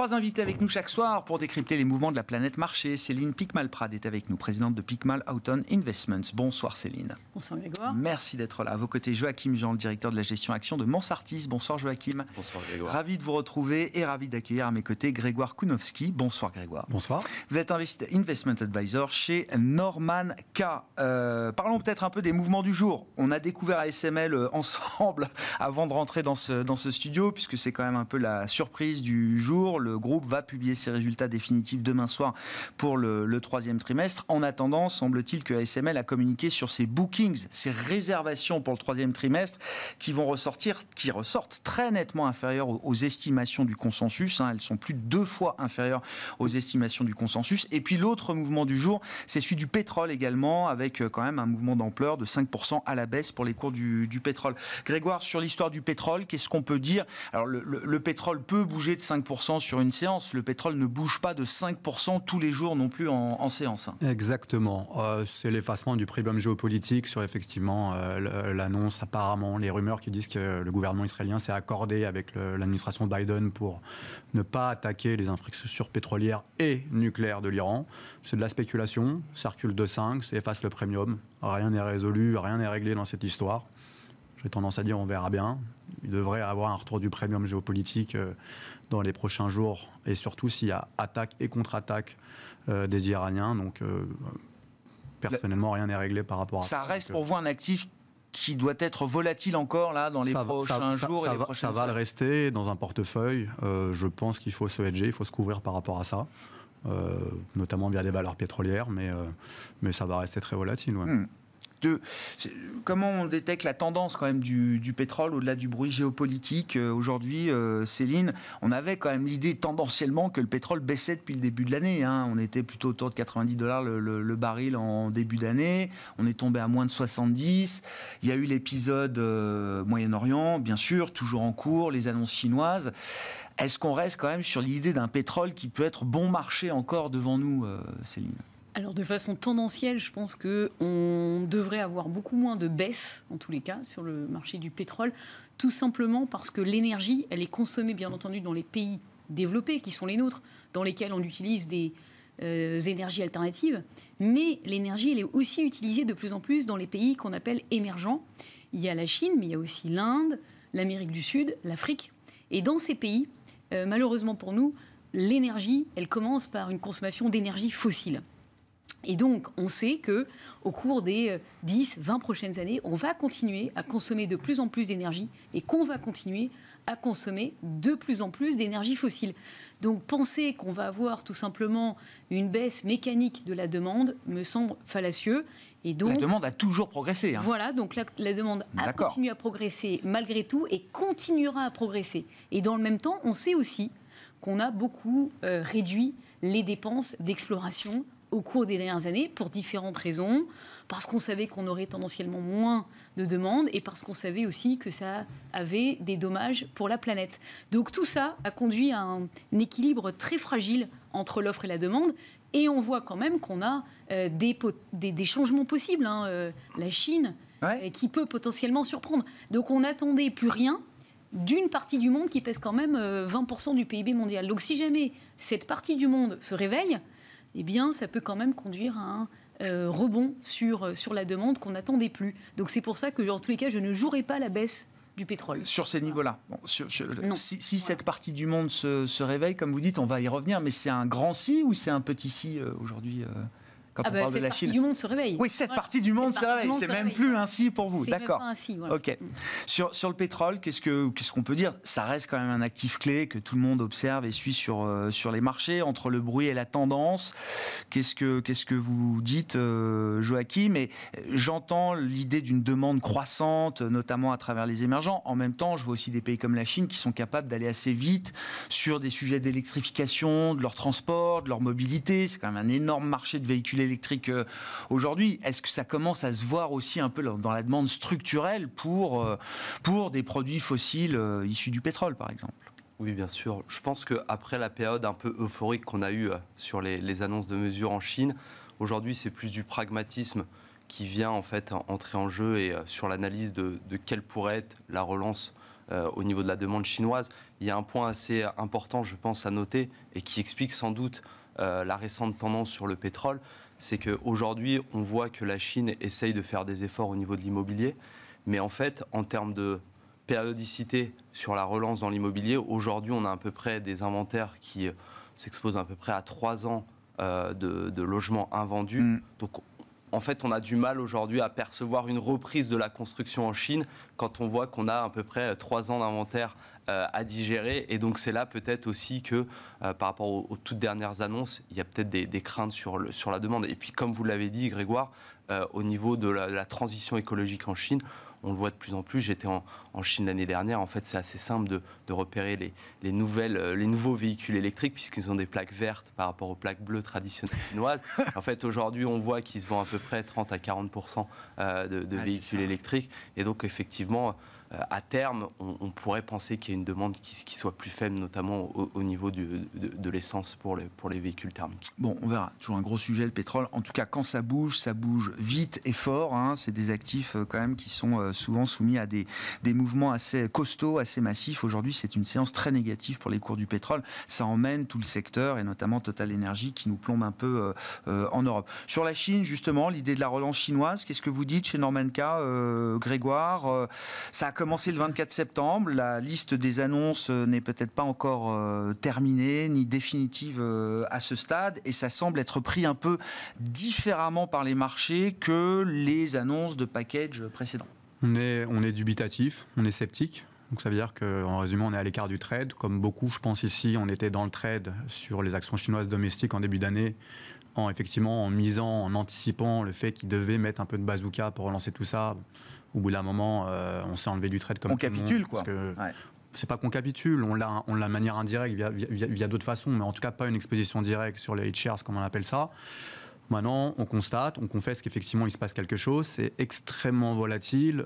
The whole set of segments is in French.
3 invités avec nous chaque soir pour décrypter les mouvements de la planète marché. Céline Picmal-Prade est avec nous, présidente de Picmal Houghton Investments. Bonsoir Céline. Bonsoir Grégoire. Merci d'être là. À vos côtés, Joachim Jean, le directeur de la gestion action de Monsartis. Bonsoir Joachim. Bonsoir Grégoire. Ravi de vous retrouver et ravi d'accueillir à mes côtés Grégoire Kounowski. Bonsoir Grégoire. Bonsoir. Vous êtes investment advisor chez Norman K. Parlons peut-être un peu des mouvements du jour. On a découvert ASML ensemble avant de rentrer dans ce studio, puisque c'est quand même un peu la surprise du jour. Le groupe va publier ses résultats définitifs demain soir pour le troisième trimestre. En attendant, semble-t-il que ASML a communiqué sur ses bookings, ses réservations pour le troisième trimestre, qui ressortent très nettement inférieures aux estimations du consensus. Elles sont plus de 2 fois inférieures aux estimations du consensus. Et puis l'autre mouvement du jour, c'est celui du pétrole également, avec quand même un mouvement d'ampleur de 5% à la baisse pour les cours du pétrole. Grégoire, sur l'histoire du pétrole, qu'est-ce qu'on peut dire? Alors le pétrole peut bouger de 5% sur une séance. Le pétrole ne bouge pas de 5% tous les jours non plus en séance. Exactement. C'est l'effacement du problème géopolitique sur effectivement l'annonce, apparemment, les rumeurs qui disent que le gouvernement israélien s'est accordé avec l'administration Biden pour ne pas attaquer les infrastructures pétrolières et nucléaires de l'Iran. C'est de la spéculation, ça recule de 5, ça efface le premium. Rien n'est résolu, rien n'est réglé dans cette histoire. J'ai tendance à dire on verra bien. Il devrait avoir un retour du premium géopolitique dans les prochains jours, et surtout s'il y a attaque et contre-attaque des Iraniens. Donc, personnellement, rien n'est réglé par rapport à ça. Ça reste pour vous un actif qui doit être volatile encore là dans les prochains jours et les prochaines semaines. Ça va le rester dans un portefeuille. Je pense qu'il faut se hedger, il faut se couvrir par rapport à ça, notamment via des valeurs pétrolières, mais ça va rester très volatile. Ouais. Comment on détecte la tendance quand même du pétrole au-delà du bruit géopolitique aujourd'hui, Céline? On avait quand même l'idée tendanciellement que le pétrole baissait depuis le début de l'année. On était plutôt autour de $90 le baril en début d'année. On est tombé à moins de 70. Il y a eu l'épisode Moyen-Orient, bien sûr, toujours en cours, les annonces chinoises. Est-ce qu'on reste quand même sur l'idée d'un pétrole qui peut être bon marché encore devant nous, Céline? Alors de façon tendancielle, je pense qu'on devrait avoir beaucoup moins de baisse, en tous les cas, sur le marché du pétrole, tout simplement parce que l'énergie, elle est consommée bien entendu dans les pays développés, qui sont les nôtres, dans lesquels on utilise des énergies alternatives, mais l'énergie, elle est aussi utilisée de plus en plus dans les pays qu'on appelle émergents. Il y a la Chine, mais il y a aussi l'Inde, l'Amérique du Sud, l'Afrique. Et dans ces pays, malheureusement pour nous, l'énergie, elle commence par une consommation d'énergie fossile. Et donc, on sait qu'au cours des 10-20 prochaines années, on va continuer à consommer de plus en plus d'énergie et qu'on va continuer à consommer de plus en plus d'énergie fossile. Donc, penser qu'on va avoir tout simplement une baisse mécanique de la demande me semble fallacieux. Et donc, la demande a toujours progressé. Voilà, donc la demande a continué à progresser malgré tout et continuera à progresser. Et dans le même temps, on sait aussi qu'on a beaucoup réduit les dépenses d'exploration au cours des dernières années, pour différentes raisons, parce qu'on savait qu'on aurait tendanciellement moins de demandes et parce qu'on savait aussi que ça avait des dommages pour la planète. Donc tout ça a conduit à un équilibre très fragile entre l'offre et la demande, et on voit quand même qu'on a des changements possibles. La Chine, qui peut potentiellement surprendre. Donc on n'attendait plus rien d'une partie du monde qui pèse quand même 20% du PIB mondial. Donc si jamais cette partie du monde se réveille, eh bien, ça peut quand même conduire à un rebond sur la demande qu'on n'attendait plus. Donc c'est pour ça que, en tous les cas, je ne jouerai pas la baisse du pétrole. Sur ces niveaux-là. Bon, si cette partie du monde se réveille, comme vous dites, on va y revenir, mais c'est un grand si ou c'est un petit si aujourd'hui quand on parle de la Chine? Cette partie du monde se réveille. Oui, cette partie du monde se réveille. C'est même plus un si pour vous. D'accord. C'est même pas un si, voilà. Ok. Sur le pétrole, qu'est-ce qu'on peut dire? Ça reste quand même un actif clé que tout le monde observe et suit sur les marchés, entre le bruit et la tendance. Qu'est-ce que vous dites, Joachim? Et j'entends l'idée d'une demande croissante, notamment à travers les émergents. En même temps, je vois aussi des pays comme la Chine qui sont capables d'aller assez vite sur des sujets d'électrification, de leur transport, de leur mobilité. C'est quand même un énorme marché de véhicules électrique aujourd'hui. Est-ce que ça commence à se voir aussi un peu dans la demande structurelle pour des produits fossiles issus du pétrole, par exemple? Oui, bien sûr. Je pense qu'après la période un peu euphorique qu'on a eue sur les annonces de mesures en Chine, aujourd'hui, c'est plus du pragmatisme qui vient en fait entrer en jeu et sur l'analyse de quelle pourrait être la relance au niveau de la demande chinoise. Il y a un point assez important, je pense, à noter et qui explique sans doute la récente tendance sur le pétrole, c'est qu'aujourd'hui, on voit que la Chine essaye de faire des efforts au niveau de l'immobilier, mais en fait, en termes de périodicité sur la relance dans l'immobilier, aujourd'hui, on a à peu près des inventaires qui s'exposent à peu près à 3 ans de logements invendus. Donc, en fait, on a du mal aujourd'hui à percevoir une reprise de la construction en Chine quand on voit qu'on a à peu près 3 ans d'inventaire à digérer. Et donc, c'est là peut-être aussi que, par rapport aux toutes dernières annonces, il y a peut-être des craintes sur la demande. Et puis, comme vous l'avez dit, Grégoire, au niveau de la transition écologique en Chine, on le voit de plus en plus. J'étais en Chine l'année dernière. En fait, c'est assez simple de repérer les nouveaux véhicules électriques puisqu'ils ont des plaques vertes par rapport aux plaques bleues traditionnelles chinoises. En fait, aujourd'hui, on voit qu'ils se vendent à peu près 30 à 40% de véhicules électriques. Et donc, effectivement, à terme, on pourrait penser qu'il y a une demande qui soit plus faible, notamment au niveau de l'essence pour les véhicules thermiques. Bon, on verra. Toujours un gros sujet, le pétrole. En tout cas, quand ça bouge vite et fort. Hein. C'est des actifs quand même qui sont souvent soumis à des mouvements assez costauds, assez massifs. Aujourd'hui, c'est une séance très négative pour les cours du pétrole. Ça emmène tout le secteur, et notamment Total Energy, qui nous plombe un peu en Europe. Sur la Chine, justement, l'idée de la relance chinoise, qu'est-ce que vous dites chez Normanka, Grégoire? Ça a commencé le 24 septembre. La liste des annonces n'est peut-être pas encore terminée ni définitive à ce stade, et ça semble être pris un peu différemment par les marchés que les annonces de package précédents. On est dubitatif, on est sceptique. Donc ça veut dire qu'en résumé, on est à l'écart du trade. Comme beaucoup, je pense ici, on était dans le trade sur les actions chinoises domestiques en début d'année, en anticipant le fait qu'ils devaient mettre un peu de bazooka pour relancer tout ça. Au bout d'un moment, on s'est enlevé du trade comme on capitule, quoi. C'est pas qu'on capitule, on l'a de manière indirecte via d'autres façons, mais en tout cas pas une exposition directe sur les H-shares, comme on appelle ça. Maintenant, on constate, on confesse qu'effectivement il se passe quelque chose. C'est extrêmement volatile.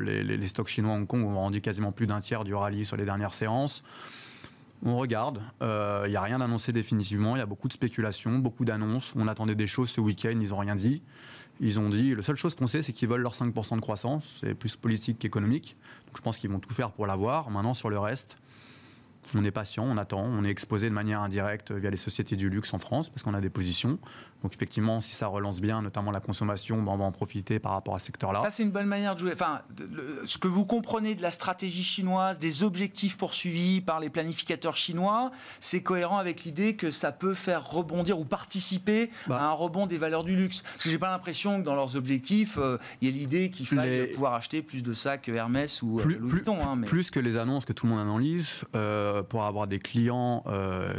Les stocks chinois à Hong Kong ont rendu quasiment plus d'un tiers du rallye sur les dernières séances. On regarde, il n'y a rien d'annoncé définitivement, il y a beaucoup de spéculations, beaucoup d'annonces. On attendait des choses ce week-end, ils n'ont rien dit. Ils ont dit, la seule chose qu'on sait, c'est qu'ils veulent leur 5% de croissance. C'est plus politique qu'économique. Donc je pense qu'ils vont tout faire pour l'avoir. Maintenant, sur le reste, on est patient, on attend, on est exposé de manière indirecte via les sociétés du luxe en France, parce qu'on a des positions. Donc effectivement, si ça relance bien, notamment la consommation, on va en profiter par rapport à ce secteur-là. Ça, c'est une bonne manière de jouer. Enfin, ce que vous comprenez de la stratégie chinoise, des objectifs poursuivis par les planificateurs chinois, c'est cohérent avec l'idée que ça peut faire rebondir ou participer à un rebond des valeurs du luxe. Parce que j'ai pas l'impression que dans leurs objectifs, il y ait l'idée qu'il faille pouvoir acheter plus de sacs Hermès ou Louis Vuitton. Plus que les annonces que tout le monde analyse, pour avoir des clients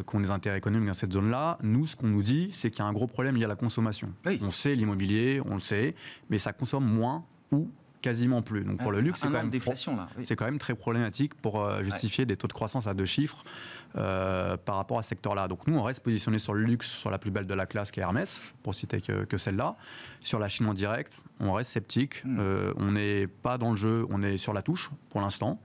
qui ont des intérêts économiques dans cette zone-là, nous, ce qu'on nous dit, c'est qu'il y a un gros problème lié à la consommation. Oui. On sait l'immobilier, on le sait, mais ça consomme moins ou quasiment plus. Donc pour le luxe, c'est quand même très problématique pour justifier des taux de croissance à 2 chiffres par rapport à ce secteur-là. Donc nous, on reste positionné sur le luxe, sur la plus belle de la classe qui est Hermès, pour citer que celle-là. Sur la Chine en direct, on reste sceptique. On n'est pas dans le jeu, on est sur la touche pour l'instant.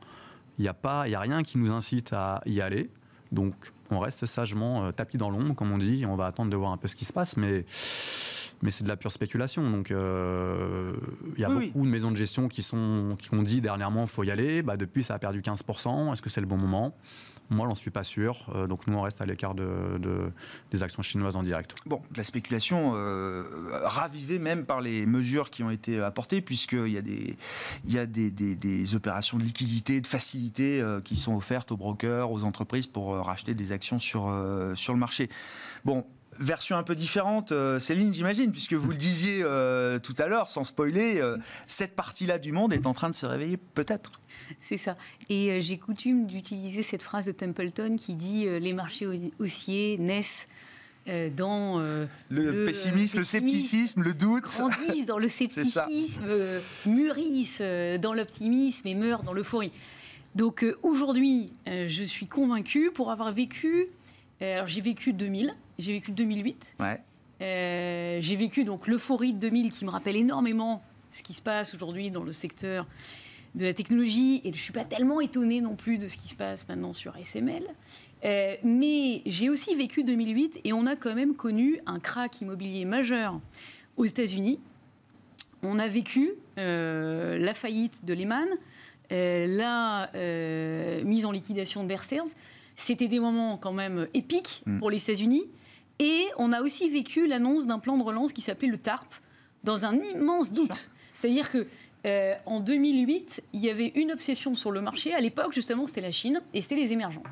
Il n'y a rien qui nous incite à y aller. Donc, on reste sagement tapis dans l'ombre, comme on dit. On va attendre de voir un peu ce qui se passe, mais c'est de la pure spéculation. Donc, il y a beaucoup de maisons de gestion qui ont dit dernièrement qu'il faut y aller. Depuis, ça a perdu 15%. Est-ce que c'est le bon moment ? Moi, j'en suis pas sûr. Donc, nous, on reste à l'écart des actions chinoises en direct. Bon, de la spéculation ravivée même par les mesures qui ont été apportées, puisqu'il y a des opérations de liquidité, de facilité qui sont offertes aux brokers, aux entreprises pour racheter des actions sur le marché. Bon. Version un peu différente, Céline, j'imagine, puisque vous le disiez tout à l'heure, sans spoiler, cette partie-là du monde est en train de se réveiller, peut-être. C'est ça. Et j'ai coutume d'utiliser cette phrase de Templeton qui dit les marchés haussiers naissent dans le pessimisme, le scepticisme, le doute. Grandissent dans le scepticisme, mûrissent dans l'optimisme et meurent dans l'euphorie. Donc aujourd'hui, je suis convaincue pour avoir vécu... Alors j'ai vécu 2000, j'ai vécu 2008. Ouais. J'ai vécu donc l'euphorie de 2000 qui me rappelle énormément ce qui se passe aujourd'hui dans le secteur de la technologie. Et je ne suis pas tellement étonnée non plus de ce qui se passe maintenant sur SML. Mais j'ai aussi vécu 2008 et on a quand même connu un krach immobilier majeur aux États-Unis. On a vécu la faillite de Lehman. la mise en liquidation de Bear Stearns, c'était des moments quand même épiques pour les États-Unis. Et on a aussi vécu l'annonce d'un plan de relance qui s'appelait le TARP, dans un immense doute. C'est-à-dire que en 2008, il y avait une obsession sur le marché. À l'époque, justement, c'était la Chine et c'était les émergents.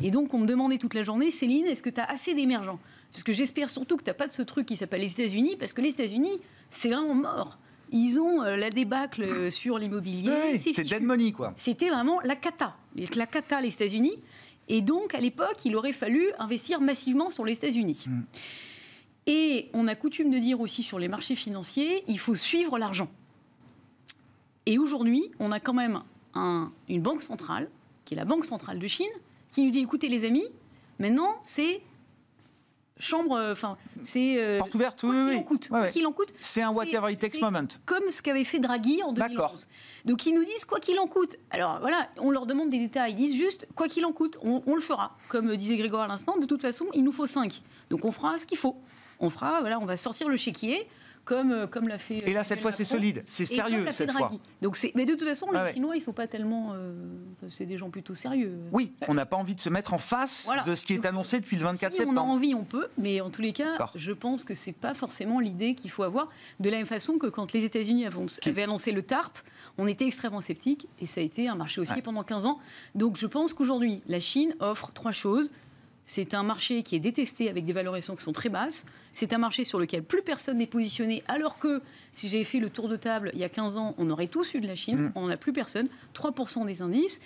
Et donc, on me demandait toute la journée, Céline, est-ce que tu as assez d'émergents ? Parce que j'espère surtout que tu n'as pas de ce truc qui s'appelle les États-Unis, parce que les États-Unis, c'est vraiment mort. Ils ont la débâcle sur l'immobilier. Oui, c'est dead money, quoi. C'était vraiment la cata. La cata, les États-Unis. Et donc, à l'époque, il aurait fallu investir massivement sur les États-Unis. Et on a coutume de dire aussi sur les marchés financiers, il faut suivre l'argent. Et aujourd'hui, on a quand même une banque centrale, qui est la Banque centrale de Chine, qui nous dit, écoutez les amis, maintenant c'est c'est porte ouverte, quoi qu'il en coûte. C'est un whatever it takes moment. Comme ce qu'avait fait Draghi en 2011. D'accord. Donc ils nous disent quoi qu'il en coûte. Alors voilà, on leur demande des détails, ils disent juste quoi qu'il en coûte, on le fera. Comme disait Grégoire à l'instant, de toute façon, il nous faut 5. Donc on fera ce qu'il faut. On va sortir le chéquier. Comme l'a fait. Et là, cette fois, c'est solide, c'est sérieux cette fois. Donc mais de toute façon, les Chinois, ils sont pas tellement. C'est des gens plutôt sérieux. Oui, on n'a pas envie de se mettre en face de ce qui est annoncé depuis le 24 septembre. On a envie, on peut, mais en tous les cas, je pense que c'est pas forcément l'idée qu'il faut avoir. De la même façon que quand les États-Unis avaient annoncé le TARP, on était extrêmement sceptiques et ça a été un marché haussier pendant 15 ans. Donc je pense qu'aujourd'hui, la Chine offre 3 choses. C'est un marché qui est détesté avec des valorisations qui sont très basses. C'est un marché sur lequel plus personne n'est positionné, alors que si j'avais fait le tour de table il y a 15 ans, on aurait tous eu de la Chine. On n'en a plus personne. 3% des indices.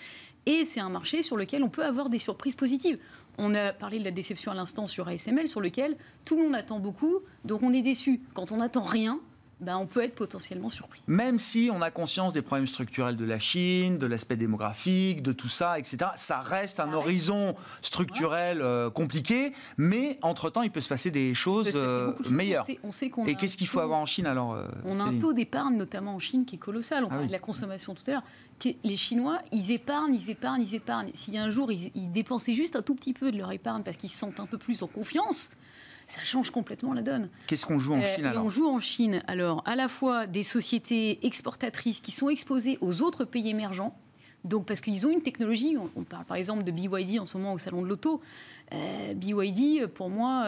Et c'est un marché sur lequel on peut avoir des surprises positives. On a parlé de la déception à l'instant sur ASML, sur lequel tout le monde attend beaucoup. Donc on est déçu. Quand on n'attend rien, on peut être potentiellement surpris. Même si on a conscience des problèmes structurels de la Chine, de l'aspect démographique, de tout ça, etc., ça reste un horizon structurel compliqué, mais entre-temps, il peut se passer des choses meilleures. On sait Et qu'est-ce qu'il faut avoir en Chine alors On a un taux d'épargne, notamment en Chine, qui est colossal. On parlait de la consommation tout à l'heure. Les Chinois, ils épargnent. Si un jour, ils dépensaient juste un tout petit peu de leur épargne parce qu'ils se sentent un peu plus en confiance, ça change complètement la donne. Qu'est-ce qu'on joue en Chine alors ? On joue en Chine, alors, à la fois des sociétés exportatrices qui sont exposées aux autres pays émergents, donc parce qu'ils ont une technologie. On parle par exemple de BYD en ce moment au salon de l'auto. BYD, pour moi,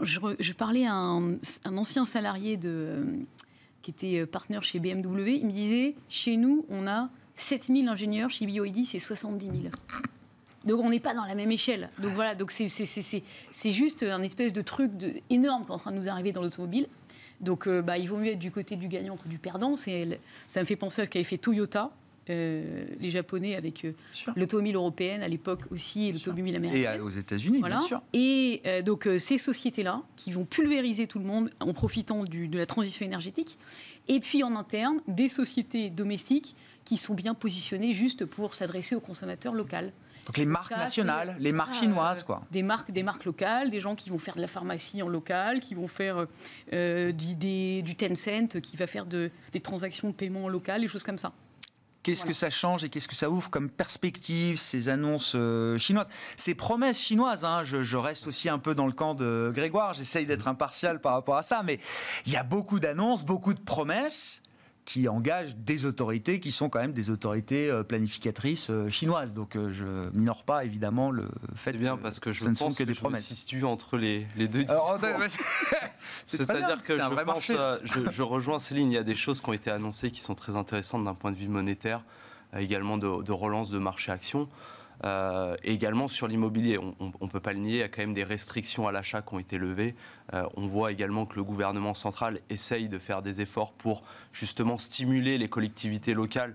je parlais à un ancien salarié qui était partenaire chez BMW. Il me disait, chez nous, on a 7000 ingénieurs, chez BYD, c'est 70 000. Donc on n'est pas dans la même échelle. Donc voilà, donc c'est juste un espèce de truc énorme qui est en train de nous arriver dans l'automobile. Donc il vaut mieux être du côté du gagnant que du perdant. Ça me fait penser à ce qu'avait fait Toyota, les Japonais avec l'automobile européenne à l'époque aussi et l'automobile américaine. Et aux États-Unis, bien sûr. Et donc ces sociétés-là qui vont pulvériser tout le monde en profitant de la transition énergétique. Et puis en interne, des sociétés domestiques qui sont bien positionnées juste pour s'adresser au consommateur local. Donc les marques nationales, les marques chinoises, quoi. Des marques locales, des gens qui vont faire de la pharmacie en local, qui vont faire du Tencent, qui va faire des transactions de paiement en local, des choses comme ça. Qu'est-ce que ça change et qu'est-ce que ça ouvre comme perspective, ces annonces chinoises, ces promesses chinoises, je reste aussi un peu dans le camp de Grégoire, j'essaye d'être impartial par rapport à ça, mais il y a beaucoup d'annonces, beaucoup de promesses qui engagent des autorités qui sont quand même des autorités planificatrices chinoises. Donc je minore pas évidemment le fait parce que je pense que je me situe entre les deux discours. C'est-à-dire que je rejoins Céline, il y a des choses qui ont été annoncées qui sont très intéressantes d'un point de vue monétaire, également de relance de marché actions. Et également sur l'immobilier, on ne peut pas le nier, il y a quand même des restrictions à l'achat qui ont été levées. On voit également que le gouvernement central essaye de faire des efforts pour justement stimuler les collectivités locales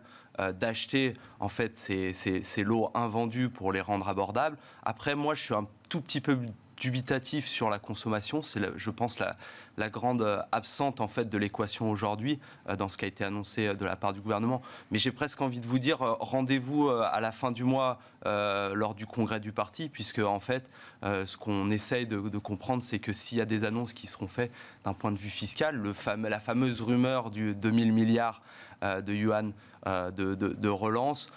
d'acheter en fait ces lots invendus pour les rendre abordables. Après, moi, je suis un tout petit peu dubitatif sur la consommation. C'est, je pense, la grande absente en fait de l'équation aujourd'hui dans ce qui a été annoncé de la part du gouvernement. Mais j'ai presque envie de vous dire rendez-vous à la fin du mois lors du congrès du parti, puisque en fait ce qu'on essaye de comprendre, c'est que s'il y a des annonces qui seront faites d'un point de vue fiscal, la fameuse rumeur du 2000 milliards de yuan de relance.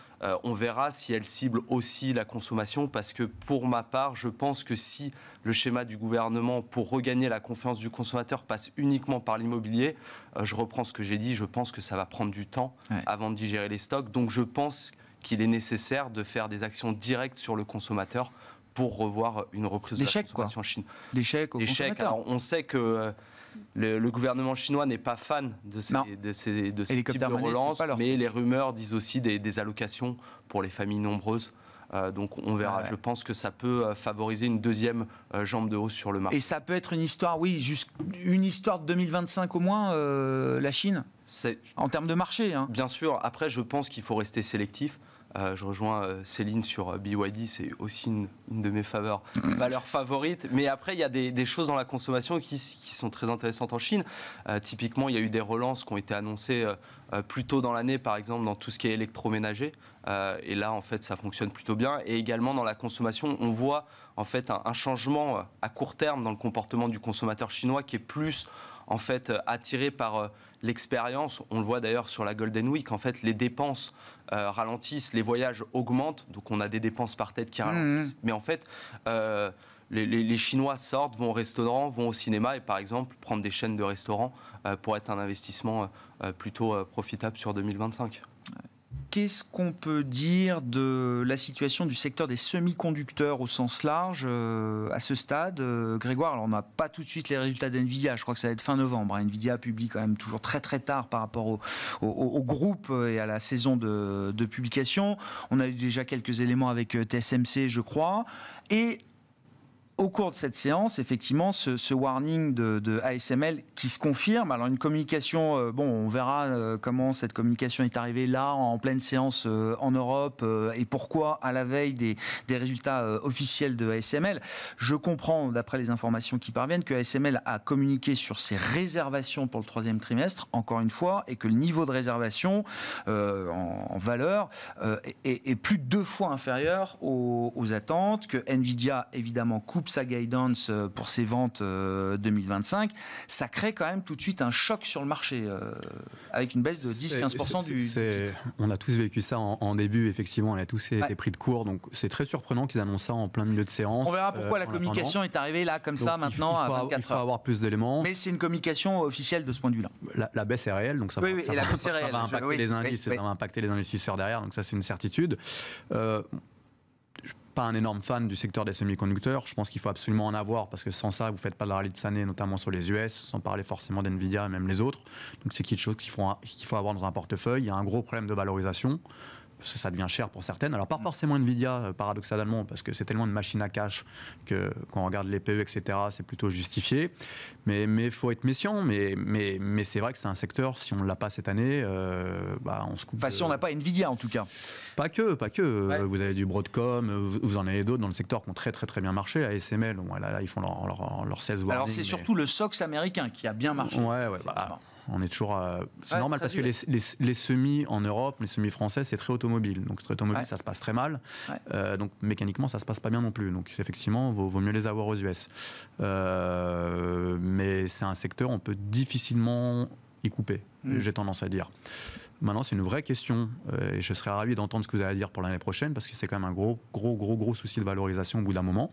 On verra si elle cible aussi la consommation, parce que pour ma part, je pense que si le schéma du gouvernement pour regagner la confiance du consommateur passe uniquement par l'immobilier, je reprends ce que j'ai dit, je pense que ça va prendre du temps avant de digérer les stocks. Donc je pense qu'il est nécessaire de faire des actions directes sur le consommateur pour revoir une reprise de la consommation en Chine. Des chèques aux consommateurs. Alors, on sait que le gouvernement chinois n'est pas fan de ces types de relance, mais les rumeurs disent aussi des allocations pour les familles nombreuses. Donc on verra. Je pense que ça peut favoriser une deuxième jambe de hausse sur le marché. Et ça peut être une histoire, une histoire de 2025 au moins, la Chine, en termes de marché. Bien sûr. Après, je pense qu'il faut rester sélectif. Je rejoins Céline sur BYD, c'est aussi une de mes valeurs favorites. Mais après, il y a des choses dans la consommation qui sont très intéressantes en Chine. Typiquement, il y a eu des relances qui ont été annoncées plus tôt dans l'année, par exemple, dans tout ce qui est électroménager. Et là, en fait, ça fonctionne plutôt bien. Et également, dans la consommation, on voit en fait un changement à court terme dans le comportement du consommateur chinois qui est plus en fait attiré par l'expérience. On le voit d'ailleurs sur la Golden Week. En fait, les dépenses ralentissent, les voyages augmentent. Donc, on a des dépenses par tête qui ralentissent. Mais en fait, les Chinois sortent, vont au restaurant, vont au cinéma et par exemple prendre des chaînes de restaurants pour être un investissement plutôt profitable sur 2025. Qu'est-ce qu'on peut dire de la situation du secteur des semi-conducteurs au sens large à ce stade, Grégoire? Alors on n'a pas tout de suite les résultats d'NVIDIA, je crois que ça va être fin novembre. NVIDIA publie quand même toujours très très tard par rapport au groupe et à la saison de publication. On a eu déjà quelques éléments avec TSMC, je crois. Et au cours de cette séance, effectivement, ce warning de ASML qui se confirme. Alors une communication, on verra comment cette communication est arrivée là, en pleine séance en Europe, et pourquoi à la veille des résultats officiels de ASML. Je comprends, d'après les informations qui parviennent, que ASML a communiqué sur ses réservations pour le troisième trimestre, encore une fois, et que le niveau de réservation en valeur est plus de 2 fois inférieur aux attentes, que NVIDIA, évidemment, coupe sa guidance pour ses ventes 2025, ça crée quand même tout de suite un choc sur le marché, avec une baisse de 10-15% du... On a tous vécu ça en début, effectivement, on a tous été pris de court, donc c'est très surprenant qu'ils annoncent ça en plein milieu de séance. On verra pourquoi la communication est arrivée là, comme donc ça, maintenant, à 24 heures. Il faut avoir plus d'éléments. Mais c'est une communication officielle de ce point de vue-là. La baisse est réelle, donc ça va impacter les indices, ça va impacter les investisseurs derrière, donc ça c'est une certitude. Pas un énorme fan du secteur des semi-conducteurs. Je pense qu'il faut absolument en avoir parce que sans ça, vous ne faites pas de la rallye de Sané, notamment sur les US, sans parler forcément d'NVIDIA et même les autres. Donc c'est quelque chose qu'il faut avoir dans un portefeuille. Il y a un gros problème de valorisation. Parce que ça devient cher pour certaines. Alors pas forcément Nvidia, paradoxalement, parce que c'est tellement une machine à cash que quand on regarde les PE, etc., c'est plutôt justifié. Mais il faut être méfiant. Mais c'est vrai que c'est un secteur, si on ne l'a pas cette année, on se coupe. Enfin, si on n'a pas Nvidia, en tout cas. Pas que. Ouais. Vous avez du Broadcom, vous en avez d'autres dans le secteur qui ont très très très bien marché. ASML, là, ils font leur 16 warning. Alors c'est surtout le SOX américain qui a bien marché. Ouais. On est toujours. C'est normal parce que les semis en Europe, les semis français, c'est très automobile. Donc très automobile, ça se passe très mal. Donc mécaniquement, ça se passe pas bien non plus. Donc effectivement, vaut mieux les avoir aux US. Mais c'est un secteur, on peut difficilement y couper. J'ai tendance à dire. Maintenant, c'est une vraie question et je serais ravi d'entendre ce que vous allez dire pour l'année prochaine parce que c'est quand même un gros souci de valorisation au bout d'un moment.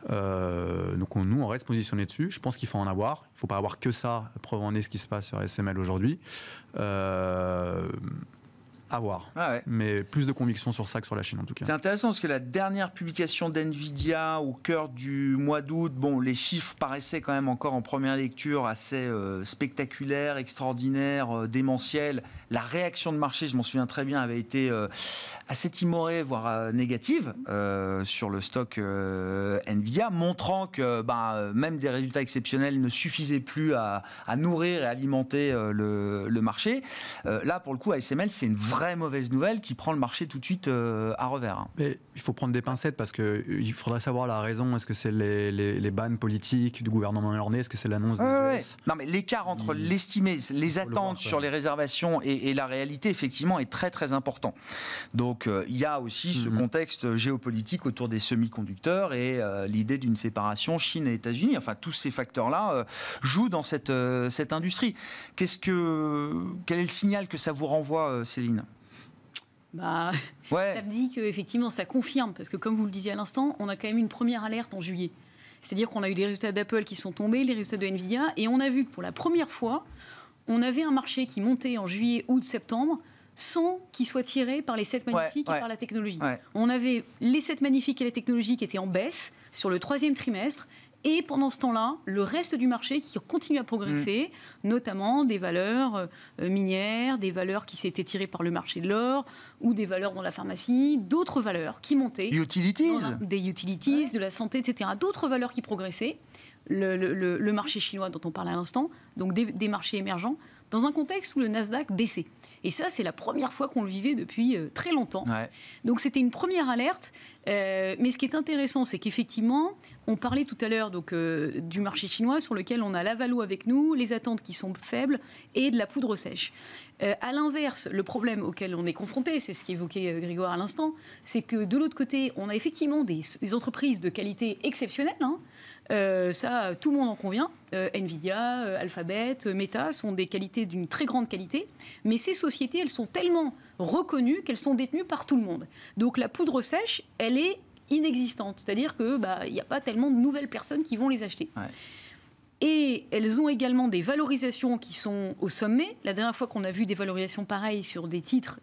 Donc nous, on reste positionné dessus. Je pense qu'il faut en avoir. Il ne faut pas avoir que ça. Preuve en est ce qui se passe sur ASML aujourd'hui. À voir. Mais plus de conviction sur ça que sur la Chine en tout cas. C'est intéressant parce que la dernière publication d'NVIDIA au cœur du mois d'août, les chiffres paraissaient quand même encore en première lecture assez spectaculaires, extraordinaires, démentiels. La réaction de marché, je m'en souviens très bien, avait été assez timorée, voire négative sur le stock NVIDIA, montrant que même des résultats exceptionnels ne suffisaient plus à nourrir et alimenter le marché. Là, pour le coup, ASML, c'est une vraie vraie mauvaise nouvelle qui prend le marché tout de suite à revers. Hein. Mais il faut prendre des pincettes parce qu'il faudrait savoir la raison. Est-ce que c'est les bannes politiques du gouvernement irlandais? Est-ce que c'est l'annonce des US? Non, mais l'écart entre l'estimé, les attentes sur les réservations et la réalité, effectivement, est très très important. Donc il y a aussi ce contexte géopolitique autour des semi-conducteurs et l'idée d'une séparation Chine et États-Unis. Enfin, tous ces facteurs-là jouent dans cette industrie. Quel est le signal que ça vous renvoie, Céline? Ça me dit qu'effectivement, ça confirme, parce que comme vous le disiez à l'instant, on a quand même une première alerte en juillet. C'est-à-dire qu'on a eu des résultats d'Apple qui sont tombés, les résultats de Nvidia, et on a vu que pour la première fois, on avait un marché qui montait en juillet, août, septembre, sans qu'il soit tiré par les 7 magnifiques et par la technologie. On avait les 7 magnifiques et la technologie qui étaient en baisse sur le 3e trimestre, et pendant ce temps-là, le reste du marché qui continue à progresser, notamment des valeurs minières, des valeurs qui s'étaient tirées par le marché de l'or, ou des valeurs dans la pharmacie, d'autres valeurs qui montaient. Des utilities, de la santé, etc. D'autres valeurs qui progressaient. Le marché chinois dont on parlait à l'instant, donc des marchés émergents, dans un contexte où le Nasdaq baissait. Et ça, c'est la première fois qu'on le vivait depuis très longtemps. Donc c'était une première alerte. Mais ce qui est intéressant, c'est qu'effectivement, on parlait tout à l'heure du marché chinois sur lequel on a la valo avec nous, les attentes qui sont faibles et de la poudre sèche. À l'inverse, le problème auquel on est confronté, c'est ce qu'évoquait Grégoire à l'instant, c'est que de l'autre côté, on a effectivement des entreprises de qualité exceptionnelle. Ça, tout le monde en convient. Nvidia, Alphabet, Meta sont des qualités d'une très grande qualité. Mais ces sociétés, elles sont tellement reconnues qu'elles sont détenues par tout le monde. Donc la poudre sèche, elle est inexistante. C'est-à-dire qu'il n'y a pas tellement de nouvelles personnes qui vont les acheter. Et elles ont également des valorisations qui sont au sommet. La dernière fois qu'on a vu des valorisations pareilles sur des titres,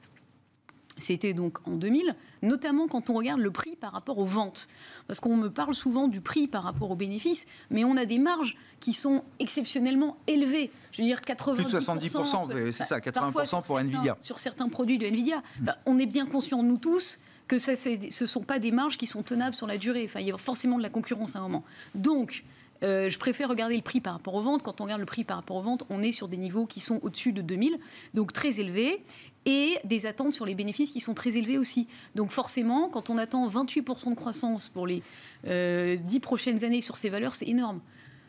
c'était donc en 2000, notamment quand on regarde le prix par rapport aux ventes. Parce qu'on me parle souvent du prix par rapport aux bénéfices, mais on a des marges qui sont exceptionnellement élevées. Je veux dire 80%. Plus de 70%, c'est ça, 80% pour Nvidia. Sur certains produits de Nvidia. On est bien conscients, nous tous, que ce ne sont pas des marges qui sont tenables sur la durée. Enfin, il y a forcément de la concurrence à un moment. Donc, je préfère regarder le prix par rapport aux ventes. Quand on regarde le prix par rapport aux ventes, on est sur des niveaux qui sont au-dessus de 2000, donc très élevés, et des attentes sur les bénéfices qui sont très élevées aussi. Donc forcément, quand on attend 28% de croissance pour les 10 prochaines années sur ces valeurs, c'est énorme.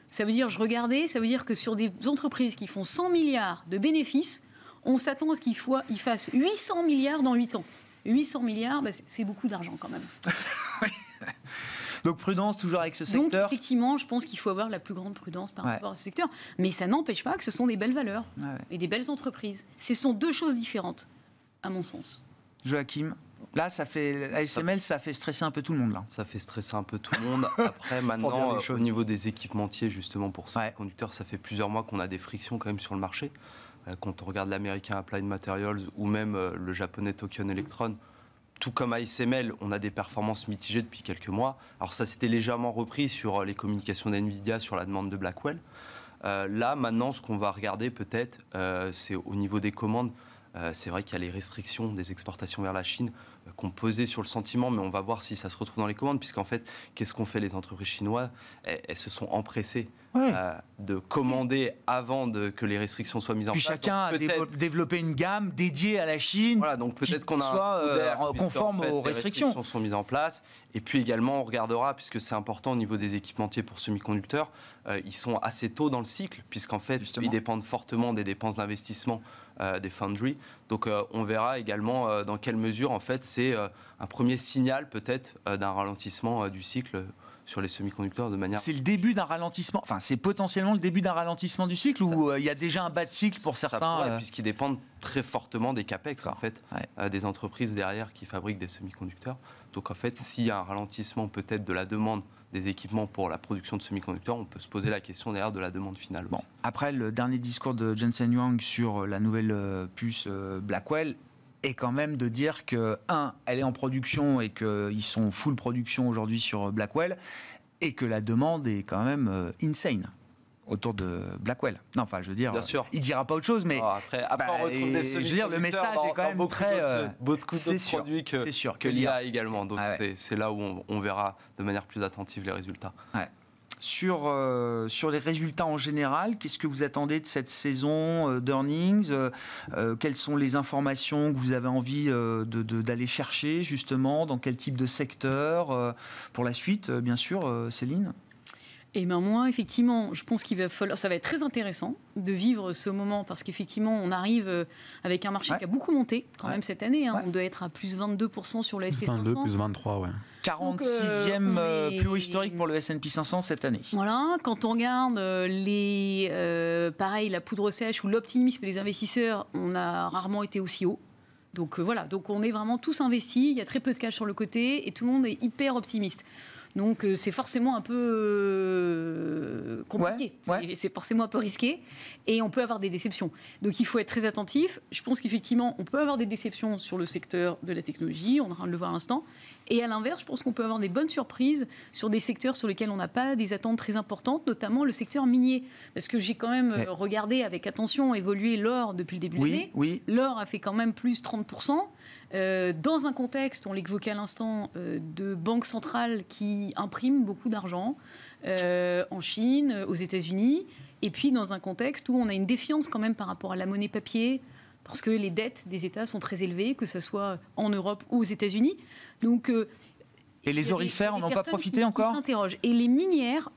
Ça veut dire, je regardais, ça veut dire que sur des entreprises qui font 100 milliards de bénéfices, on s'attend à ce qu'ils fassent 800 milliards dans 8 ans. 800 milliards, c'est beaucoup d'argent quand même. Donc prudence toujours avec ce secteur. Donc effectivement, je pense qu'il faut avoir la plus grande prudence par rapport à ce secteur. Mais ça n'empêche pas que ce sont des belles valeurs et des belles entreprises. Ce sont deux choses différentes, à mon sens. Joachim, là, ASML, ça fait stresser un peu tout le monde. Là. Ça fait stresser un peu tout le monde. Après, maintenant, au niveau des équipementiers, justement, pour ces conducteurs, ça fait plusieurs mois qu'on a des frictions quand même sur le marché. Quand on regarde l'américain Applied Materials ou même le japonais Tokyo Electron, tout comme ASML, on a des performances mitigées depuis quelques mois. Alors ça s'était légèrement repris sur les communications d'NVIDIA sur la demande de Blackwell. Là, maintenant, ce qu'on va regarder peut-être, c'est au niveau des commandes. C'est vrai qu'il y a les restrictions des exportations vers la Chine qu'on pesait sur le sentiment, mais on va voir si ça se retrouve dans les commandes, puisqu'en fait, qu'est-ce qu'ont fait les entreprises chinoises ? Elles se sont empressées de commander avant que les restrictions soient mises en place. Puis chacun a développé une gamme dédiée à la Chine, voilà, donc peut-être qu'on soit conforme aux restrictions. Les restrictions sont mises en place. Et puis également, on regardera, puisque c'est important au niveau des équipementiers pour semi-conducteurs, ils sont assez tôt dans le cycle, puisqu'en fait, ils dépendent fortement des dépenses d'investissement des foundries. Donc on verra également dans quelle mesure, en fait, c'est un premier signal peut-être d'un ralentissement du cycle sur les semi-conducteurs de manière... C'est le début d'un ralentissement, enfin c'est potentiellement le début d'un ralentissement du cycle où il y a déjà un bas de cycle pour certains... Puisqu'ils dépendent très fortement des capex, en fait, des entreprises derrière qui fabriquent des semi-conducteurs. Donc en fait, s'il y a un ralentissement peut-être de la demande des équipements pour la production de semi-conducteurs, on peut se poser la question derrière de la demande finale. Bon, après, le dernier discours de Jensen Huang sur la nouvelle puce Blackwell est quand même de dire que, elle est en production et qu'ils sont full production aujourd'hui sur Blackwell, et que la demande est quand même insane autour de Blackwell. Non, enfin, je veux dire, il dira pas autre chose, mais après on retrouve des je veux dire, le message est quand même très... beaucoup d'autres produits que l'IA également. Donc Ah ouais. c'est là où on verra de manière plus attentive les résultats. Ouais. sur les résultats en général. Qu'est-ce que vous attendez de cette saison d'earnings? Quelles sont les informations que vous avez envie d'aller chercher, justement? Dans quel type de secteur pour la suite, bien sûr, Céline? Et ben moi, effectivement, je pense qu'il va falloir, ça va être très intéressant de vivre ce moment parce qu'effectivement, on arrive avec un marché qui a beaucoup monté quand même cette année. On doit être à plus 22% sur le S&P 500. 22, plus 23, ouais. 46e plus haut historique pour le S&P 500 cette année. Voilà, quand on regarde pareil, la poudre sèche ou l'optimisme des investisseurs, on a rarement été aussi haut. Donc voilà, donc on est vraiment tous investis, il y a très peu de cash sur le côté et tout le monde est hyper optimiste. Donc c'est forcément un peu compliqué, c'est forcément un peu risqué et on peut avoir des déceptions. Donc il faut être très attentif. Je pense qu'effectivement on peut avoir des déceptions sur le secteur de la technologie, on est en train de le voir à l'instant. Et à l'inverse, je pense qu'on peut avoir des bonnes surprises sur des secteurs sur lesquels on n'a pas des attentes très importantes, notamment le secteur minier. Parce que j'ai quand même regardé avec attention évoluer l'or depuis le début de l'année. Oui. L'or a fait quand même plus 30%. Dans un contexte, on l'évoquait à l'instant, de banques centrales qui impriment beaucoup d'argent en Chine, aux États-Unis, et puis dans un contexte où on a une défiance quand même par rapport à la monnaie papier, parce que les dettes des États sont très élevées, que ce soit en Europe ou aux États-Unis. Donc, et les orifères n'ont pas profité encore ? Qui s'interrogent. Et les minières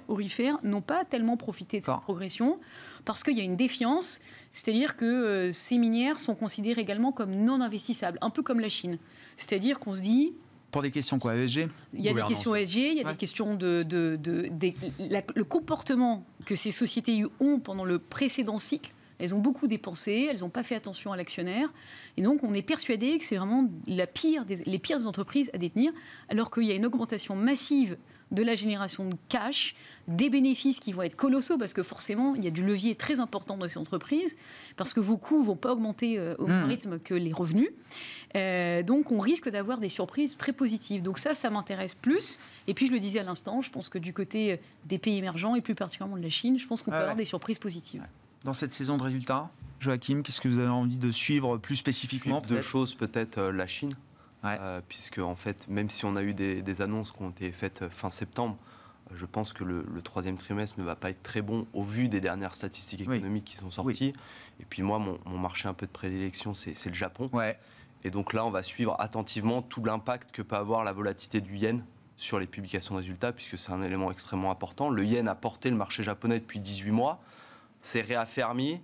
orifères n'ont pas tellement profité de cette progression parce qu'il y a une défiance, c'est-à-dire que ces minières sont considérées également comme non investissables, un peu comme la Chine. C'est-à-dire qu'on se dit... Pour des questions quoi, ESG ? Il y a des questions ESG, il y a des questions le comportement que ces sociétés ont pendant le précédent cycle. Elles ont beaucoup dépensé, elles n'ont pas fait attention à l'actionnaire. Et donc, on est persuadé que c'est vraiment les pires des entreprises à détenir, alors qu'il y a une augmentation massive de la génération de cash, des bénéfices qui vont être colossaux, parce que forcément, il y a du levier très important dans ces entreprises, parce que vos coûts ne vont pas augmenter au même rythme que les revenus. Donc, on risque d'avoir des surprises très positives. Donc ça m'intéresse plus. Et puis, je le disais à l'instant, je pense que du côté des pays émergents, et plus particulièrement de la Chine, je pense qu'on peut avoir des surprises positives. Dans cette saison de résultats, Joachim, qu'est-ce que vous avez envie de suivre plus spécifiquement? Deux choses, peut-être la Chine, puisque en fait, même si on a eu des annonces qui ont été faites fin septembre, je pense que le troisième trimestre ne va pas être très bon au vu des dernières statistiques économiques qui sont sorties. Et puis moi, mon marché un peu de prédilection, c'est le Japon. Et donc là, on va suivre attentivement tout l'impact que peut avoir la volatilité du yen sur les publications de résultats, puisque c'est un élément extrêmement important. Le yen a porté le marché japonais depuis 18 mois. C'est réaffermi,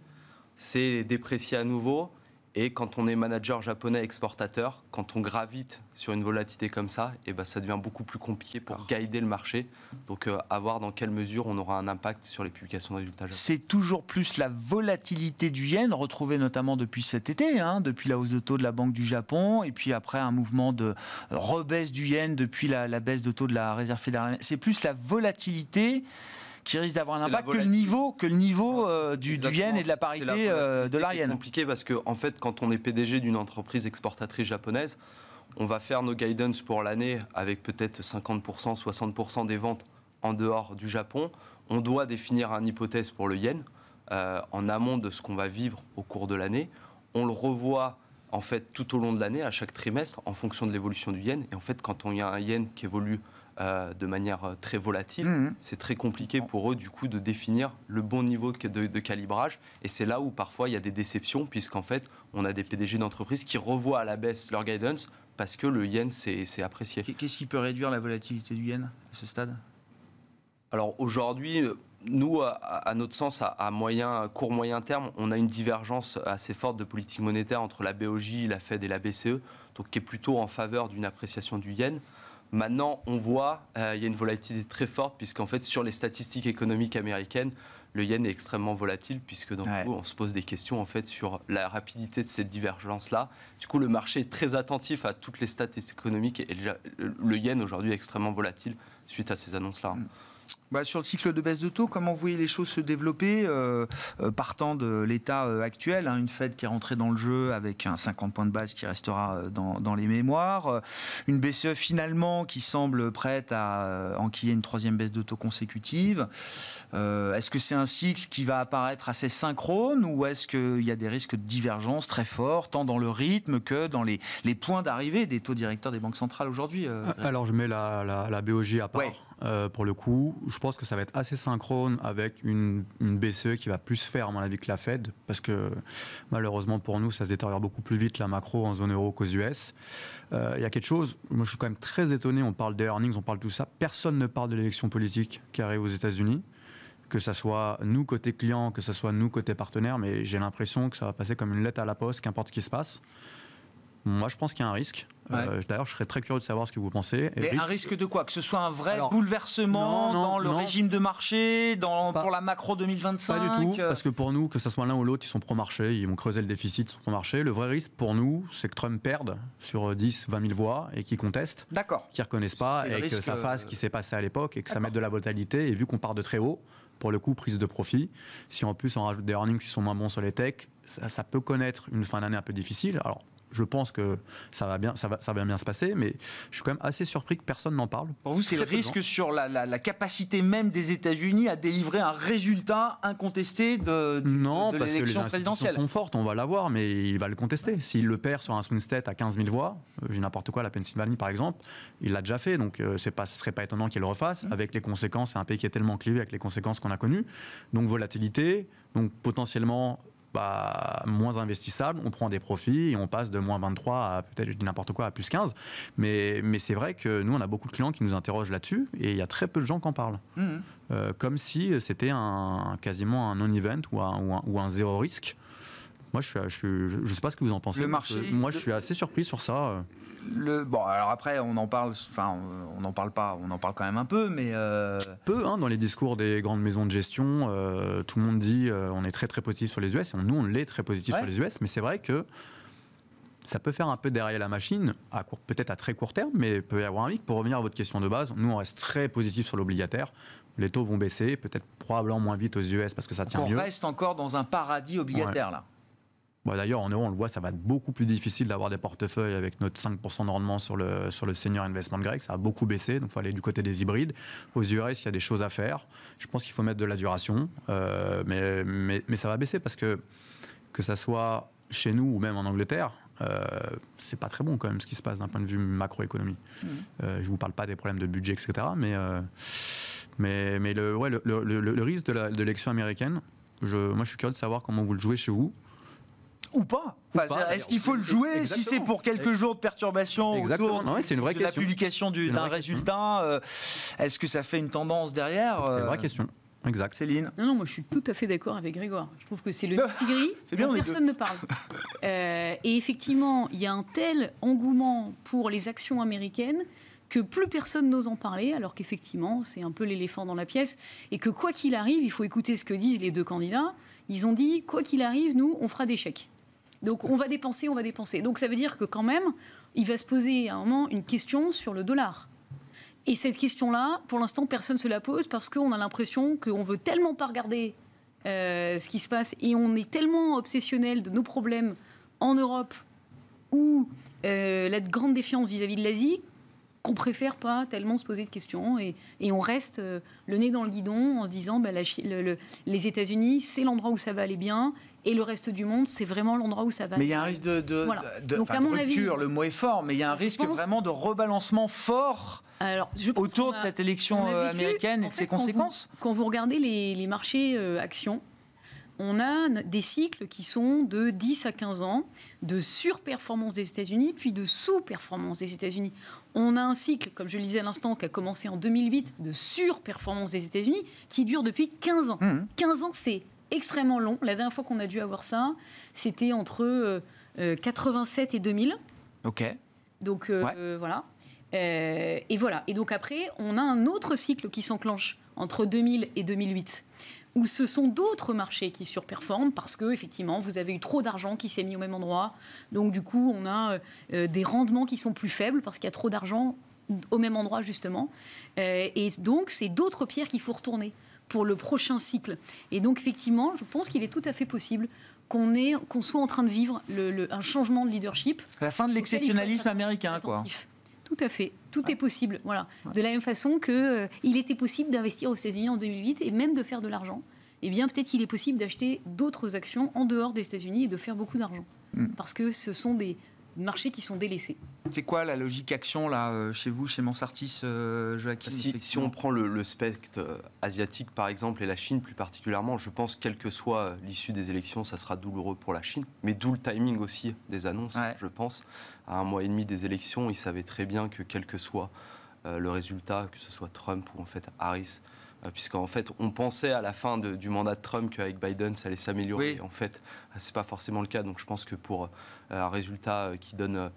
c'est déprécié à nouveau. Et quand on est manager japonais exportateur, quand on gravite sur une volatilité comme ça, ça devient beaucoup plus compliqué pour guider le marché. Donc, à voir dans quelle mesure on aura un impact sur les publications de résultats japonais. C'est toujours plus la volatilité du yen, retrouvée notamment depuis cet été, depuis la hausse de taux de la Banque du Japon, et puis après un mouvement de rebaisse du yen depuis la baisse de taux de la Réserve fédérale. C'est plus la volatilité qui risque d'avoir un impact que le niveau du yen et de la parité de l'arienne. C'est compliqué parce que, en fait, quand on est PDG d'une entreprise exportatrice japonaise, on va faire nos guidance pour l'année avec peut-être 50%, 60% des ventes en dehors du Japon. On doit définir une hypothèse pour le yen en amont de ce qu'on va vivre au cours de l'année. On le revoit en fait tout au long de l'année, à chaque trimestre, en fonction de l'évolution du yen. Et en fait, quand on y a un yen qui évolue de manière très volatile, c'est très compliqué pour eux du coup de définir le bon niveau de calibrage, et c'est là où parfois il y a des déceptions, puisqu'en fait on a des PDG d'entreprises qui revoient à la baisse leur guidance parce que le yen s'est apprécié. Qu'est-ce qui peut réduire la volatilité du yen à ce stade? Alors aujourd'hui, nous, à notre sens, à court moyen terme, on a une divergence assez forte de politique monétaire entre la BOJ, la Fed et la BCE, donc qui est plutôt en faveur d'une appréciation du yen. Maintenant, on voit, il y a une volatilité très forte, puisqu'en fait, sur les statistiques économiques américaines, le yen est extrêmement volatile, puisque dans le coup, on se pose des questions en fait, sur la rapidité de cette divergence-là. Du coup, le marché est très attentif à toutes les statistiques économiques, et le yen aujourd'hui est extrêmement volatile suite à ces annonces-là. Sur le cycle de baisse de taux, comment vous voyez les choses se développer partant de l'état actuel, une Fed qui est rentrée dans le jeu avec un 50 points de base qui restera dans les mémoires, une BCE finalement qui semble prête à enquiller une troisième baisse de taux consécutive. Est-ce que c'est un cycle qui va apparaître assez synchrone, ou est-ce qu'il y a des risques de divergence très forts, tant dans le rythme que dans les points d'arrivée des taux directeurs des banques centrales aujourd'hui? Alors je mets la BOJ à part. pour le coup. Je pense que ça va être assez synchrone avec une BCE qui va plus faire, à mon avis, que la Fed, parce que malheureusement pour nous, ça se détériore beaucoup plus vite la macro en zone euro qu'aux US. Il y a quelque chose, moi je suis quand même très étonné, on parle des earnings, on parle de tout ça, personne ne parle de l'élection politique qui arrive aux États-Unis, que ce soit nous côté client, que ce soit nous côté partenaire, mais j'ai l'impression que ça va passer comme une lettre à la poste, qu'importe ce qui se passe. Moi, je pense qu'il y a un risque. Ouais. D'ailleurs, je serais très curieux de savoir ce que vous pensez. Mais un risque de quoi? Que ce soit un vrai bouleversement dans le régime de marché, pour la macro 2025? Pas du tout, parce que pour nous, que ce soit l'un ou l'autre, ils sont pro-marché, ils vont creuser le déficit, ils sont pro-marché. Le vrai risque pour nous, c'est que Trump perde sur 10, 20 000 voix et qu'ils contestent, qu'ils ne reconnaissent pas et que ça fasse ce qui s'est passé à l'époque et que ça mette de la volatilité. Et vu qu'on part de très haut, pour le coup, prise de profit, si en plus on rajoute des earnings qui sont moins bons sur les techs, ça peut connaître une fin d'année un peu difficile. Alors, je pense que ça va bien se passer, mais je suis quand même assez surpris que personne n'en parle. Pour vous, c'est le risque sur la capacité même des États-Unis à délivrer un résultat incontesté de l'élection présidentielle? Non, parce que les institutions sont fortes, on va l'avoir, mais il va le contester. S'il le perd sur un swing state à 15 000 voix, j'ai n'importe quoi, la Pennsylvanie par exemple, il l'a déjà fait, donc ce ne serait pas étonnant qu'il le refasse, avec les conséquences, c'est un pays qui est tellement clivé avec les conséquences qu'on a connues. Donc volatilité, donc potentiellement moins investissable, on prend des profits et on passe de moins 23 à peut-être, je dis n'importe quoi, à plus 15. Mais c'est vrai que nous, on a beaucoup de clients qui nous interrogent là-dessus et il y a très peu de gens qui en parlent. Comme si c'était quasiment un non-event ou un zéro risque. Moi, je sais pas ce que vous en pensez. Le marché, moi, je suis assez surpris sur ça. Bon, alors après, on n'en parle pas, on en parle quand même un peu, mais peu, dans les discours des grandes maisons de gestion, tout le monde dit on est très très positif sur les US. Nous, on l'est très positif sur les US, mais c'est vrai que ça peut faire un peu derrière la machine, peut-être à très court terme, mais il peut y avoir un hic. Pour revenir à votre question de base, nous, on reste très positif sur l'obligataire. Les taux vont baisser, peut-être probablement moins vite aux US parce que ça tient mieux. On reste encore dans un paradis obligataire, là. D'ailleurs, en euros, on le voit, ça va être beaucoup plus difficile d'avoir des portefeuilles avec notre 5% de rendement sur le senior investment grade. Ça a beaucoup baissé, donc il faut aller du côté des hybrides. Aux US, il y a des choses à faire. Je pense qu'il faut mettre de la duration, mais ça va baisser parce que ça soit chez nous ou même en Angleterre, c'est pas très bon quand même ce qui se passe d'un point de vue macroéconomie. Je vous parle pas des problèmes de budget, etc. Mais le risque de l'élection américaine, moi je suis curieux de savoir comment vous le jouez chez vous. Ou pas. Est-ce qu'il faut le jouer si c'est pour quelques jours de perturbation autour de la publication d'un résultat? Est-ce que ça fait une tendance derrière? C'est une vraie question. Exact. Céline? Non, moi je suis tout à fait d'accord avec Grégoire. Je trouve que c'est le nitty-gritty dont personne ne parle. Et effectivement, il y a un tel engouement pour les actions américaines que plus personne n'ose en parler, alors qu'effectivement, c'est un peu l'éléphant dans la pièce. Et que quoi qu'il arrive, il faut écouter ce que disent les deux candidats. Ils ont dit, quoi qu'il arrive, nous, on fera des chèques. Donc on va dépenser. Donc ça veut dire que quand même, il va se poser à un moment une question sur le dollar. Et cette question-là, pour l'instant, personne ne se la pose parce qu'on a l'impression qu'on ne veut tellement pas regarder ce qui se passe et on est tellement obsessionnel de nos problèmes en Europe ou la grande défiance vis-à-vis de l'Asie qu'on préfère pas tellement se poser de questions et on reste le nez dans le guidon en se disant les États-Unis, c'est l'endroit où ça va aller bien. Et le reste du monde, c'est vraiment l'endroit où ça va. Mais il y a un risque de rupture, le mot est fort, mais il y a un risque vraiment de rebalancement fort autour de cette élection américaine et de ses conséquences. Quand vous regardez les marchés actions, on a des cycles qui sont de 10 à 15 ans de surperformance des États-Unis, puis de sous-performance des États-Unis. On a un cycle, comme je le disais à l'instant, qui a commencé en 2008, de surperformance des États-Unis, qui dure depuis 15 ans. 15 ans, c'est extrêmement long. La dernière fois qu'on a dû avoir ça, c'était entre 87 et 2000. OK. Donc voilà. Et voilà. Et donc après, on a un autre cycle qui s'enclenche entre 2000 et 2008, où ce sont d'autres marchés qui surperforment parce que effectivement, vous avez eu trop d'argent qui s'est mis au même endroit. Donc du coup, on a des rendements qui sont plus faibles parce qu'il y a trop d'argent au même endroit justement. Et donc, c'est d'autres pierres qu'il faut retourner pour le prochain cycle. Et donc, effectivement, je pense qu'il est tout à fait possible qu'on soit en train de vivre un changement de leadership. La fin de l'exceptionnalisme américain, quoi. Tout à fait. Tout est possible. Voilà. De la même façon qu'il était possible d'investir aux États-Unis en 2008 et même de faire de l'argent. Eh bien, peut-être qu'il est possible d'acheter d'autres actions en dehors des États-Unis et de faire beaucoup d'argent. Parce que ce sont des marchés qui sont délaissés. C'est quoi la logique action là, chez vous, chez Mansartis, Joachim? Si on prend le spectre asiatique par exemple et la Chine plus particulièrement, je pense quelle que soit l'issue des élections, ça sera douloureux pour la Chine. Mais d'où le timing aussi des annonces, je pense. À 1 mois et demi des élections, ils savaient très bien que quel que soit le résultat, que ce soit Trump ou en fait Harris, puisqu'en fait on pensait à la fin du mandat de Trump qu'avec Biden ça allait s'améliorer. Oui. En fait, c'est pas forcément le cas. Donc je pense que pour un résultat qui donne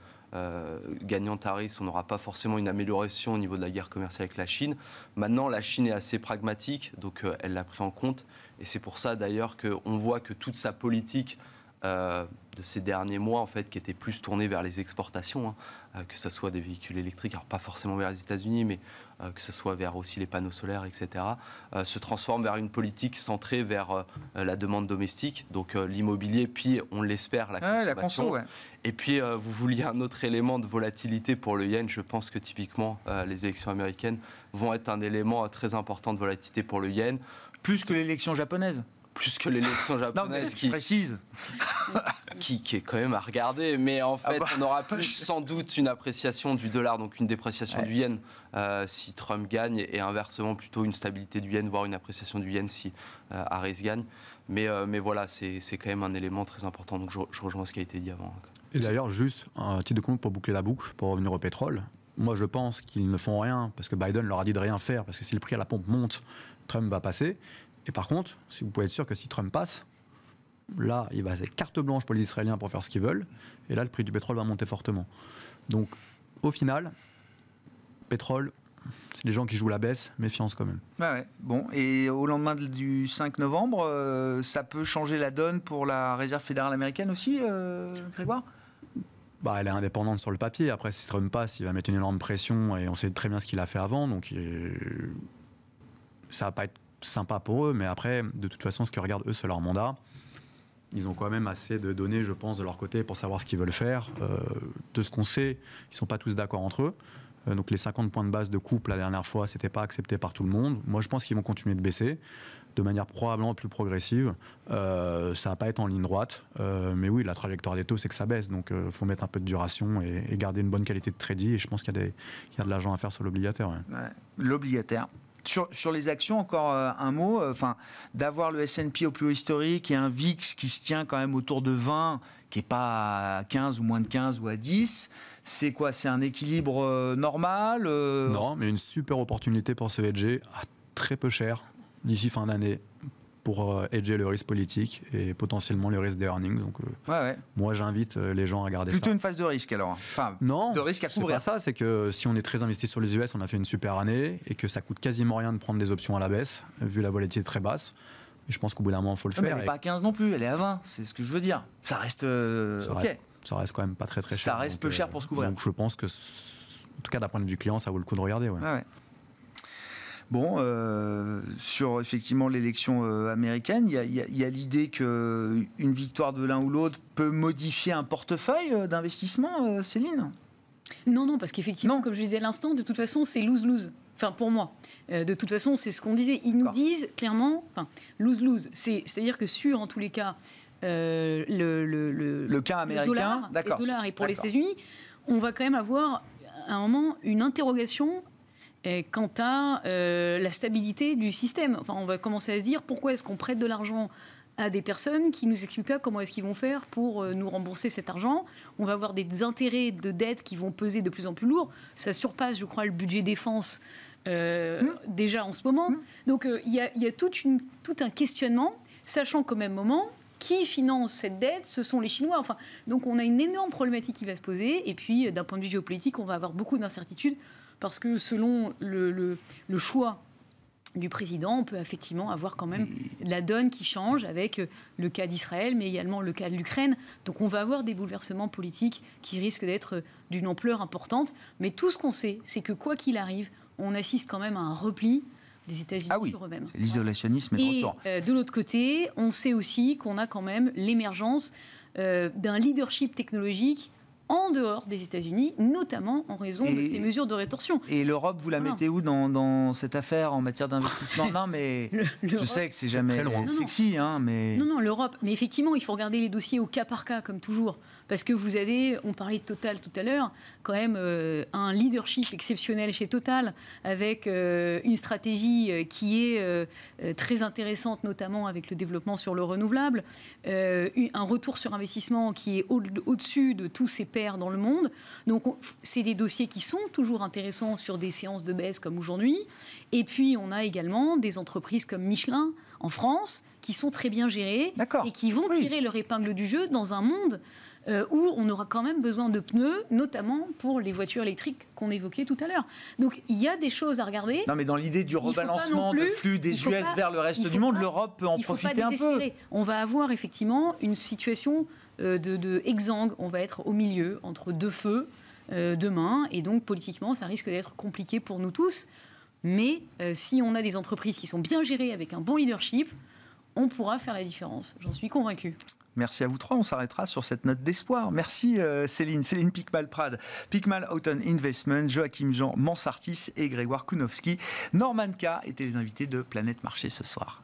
gagnant Harris, on n'aura pas forcément une amélioration au niveau de la guerre commerciale avec la Chine. Maintenant, la Chine est assez pragmatique, donc elle l'a pris en compte. Et c'est pour ça d'ailleurs qu'on voit que toute sa politique de ces derniers mois, en fait, qui était plus tournée vers les exportations, que ce soit des véhicules électriques, alors pas forcément vers les États-Unis, mais que ce soit vers aussi les panneaux solaires, etc., se transforme vers une politique centrée vers la demande domestique, donc l'immobilier, puis on l'espère la consommation. La conso, ouais. Et puis vous vouliez un autre élément de volatilité pour le yen. Je pense que typiquement les élections américaines vont être un élément très important de volatilité pour le yen. Plus que l'élection japonaise. Plus que l'élection japonaise, qui précise, qui est quand même à regarder, mais en fait, on aura plus sans doute une appréciation du dollar, donc une dépréciation du yen si Trump gagne, et inversement plutôt une stabilité du yen, voire une appréciation du yen si Harris gagne. Mais voilà, c'est quand même un élément très important, donc je rejoins ce qui a été dit avant. Et d'ailleurs, juste un titre de compte pour boucler la boucle, pour revenir au pétrole. Moi, je pense qu'ils ne font rien, parce que Biden leur a dit de rien faire, parce que si le prix à la pompe monte, Trump va passer. Et par contre, si vous pouvez être sûr que si Trump passe, là, il va être carte blanche pour les Israéliens pour faire ce qu'ils veulent. Et là, le prix du pétrole va monter fortement. Donc, au final, pétrole, c'est les gens qui jouent la baisse, méfiance quand même. Ouais. Bon, et au lendemain du 5 novembre, ça peut changer la donne pour la Réserve fédérale américaine aussi, Grégoire ? Elle est indépendante sur le papier. Après, si Trump passe, il va mettre une énorme pression et on sait très bien ce qu'il a fait avant. Donc, ça va pas être sympa pour eux, mais après, de toute façon, ce que regardent eux, c'est leur mandat. Ils ont quand même assez de données, je pense, de leur côté pour savoir ce qu'ils veulent faire. De ce qu'on sait, ils ne sont pas tous d'accord entre eux. Donc les 50 points de base de coupe la dernière fois, ce n'était pas accepté par tout le monde. Moi, je pense qu'ils vont continuer de baisser de manière probablement plus progressive. Ça ne va pas être en ligne droite. Mais oui, la trajectoire des taux, c'est que ça baisse. Donc il faut mettre un peu de duration et garder une bonne qualité de crédit. Et je pense qu'il y a de l'argent à faire sur l'obligataire. Ouais. Ouais, l'obligataire. Sur les actions, encore un mot, d'avoir le S&P au plus haut historique et un VIX qui se tient quand même autour de 20, qui n'est pas à 15 ou moins de 15 ou à 10, c'est quoi? C'est un équilibre normal Non, mais une super opportunité pour se hedger à très peu cher d'ici fin d'année pour hedger le risque politique et potentiellement le risque des earnings. Donc, moi, j'invite les gens à regarder plutôt ça. Une phase de risque alors. Non, de risque à couvrir. C'est pas ça. C'est que si on est très investi sur les US, on a fait une super année et que ça coûte quasiment rien de prendre des options à la baisse, vu la volatilité très basse. Et je pense qu'au bout d'un moment, il faut le faire. Mais elle n'est pas à 15 non plus, elle est à 20. C'est ce que je veux dire. Ça reste. Ça reste quand même pas très cher. Ça reste peu cher pour se couvrir. Donc je pense que, en tout cas d'un point de vue client, ça vaut le coup de regarder. Ouais. Bon, sur effectivement l'élection américaine, il y a l'idée qu'une victoire de l'un ou l'autre peut modifier un portefeuille d'investissement, Céline ? Non, parce qu'effectivement, comme je disais à l'instant, de toute façon, c'est lose-lose. Enfin, pour moi. De toute façon, c'est ce qu'on disait. Ils nous disent clairement, lose-lose. C'est-à-dire que sur, en tous les cas, le cas américain, le dollar et pour les États-Unis, on va quand même avoir à un moment une interrogation quant à la stabilité du système. Enfin, on va commencer à se dire pourquoi est-ce qu'on prête de l'argent à des personnes qui nous expliquent pas comment est-ce qu'ils vont faire pour nous rembourser cet argent. On va avoir des intérêts de dette qui vont peser de plus en plus lourd. Ça surpasse, je crois, le budget défense déjà en ce moment. Donc il y a tout un questionnement, sachant qu'au même moment, qui finance cette dette? Ce sont les Chinois. Enfin, donc on a une énorme problématique qui va se poser. Et puis, d'un point de vue géopolitique, on va avoir beaucoup d'incertitudes parce que selon le choix du président, on peut effectivement avoir quand même la donne qui change avec le cas d'Israël, mais également le cas de l'Ukraine. Donc on va avoir des bouleversements politiques qui risquent d'être d'une ampleur importante. Mais tout ce qu'on sait, c'est que quoi qu'il arrive, on assiste quand même à un repli des États-Unis sur eux-mêmes. C'est l'isolationnisme est de retour. De l'autre côté, on sait aussi qu'on a quand même l'émergence d'un leadership technologique en dehors des États-Unis, notamment en raison de ces mesures de rétorsion. Et l'Europe, vous la mettez où dans cette affaire en matière d'investissement? Non, mais je sais que c'est jamais très loin. Sexy, hein, mais... Non, l'Europe. Mais effectivement, il faut regarder les dossiers au cas par cas, comme toujours. Parce que vous avez, on parlait de Total tout à l'heure, quand même un leadership exceptionnel chez Total, avec une stratégie qui est très intéressante, notamment avec le développement sur le renouvelable, un retour sur investissement qui est au-dessus de tous ses pairs dans le monde. Donc, c'est des dossiers qui sont toujours intéressants sur des séances de baisse comme aujourd'hui. Et puis, on a également des entreprises comme Michelin, en France, qui sont très bien gérées et qui vont tirer leur épingle du jeu dans un monde où on aura quand même besoin de pneus, notamment pour les voitures électriques qu'on évoquait tout à l'heure. Donc, il y a des choses à regarder. Non, mais dans l'idée du rebalancement de flux des US vers le reste du monde, l'Europe peut en profiter un peu. On va avoir effectivement une situation de exsangue. On va être au milieu, entre deux feux, demain. Et donc, politiquement, ça risque d'être compliqué pour nous tous. Mais si on a des entreprises qui sont bien gérées avec un bon leadership, on pourra faire la différence. J'en suis convaincue. Merci à vous trois. On s'arrêtera sur cette note d'espoir. Merci Céline Piquemal-Prade, Piquemal Houghton Investment, Joachim Jean Mansartis et Grégoire Kounowski. Norman K étaient les invités de Planète Marché ce soir.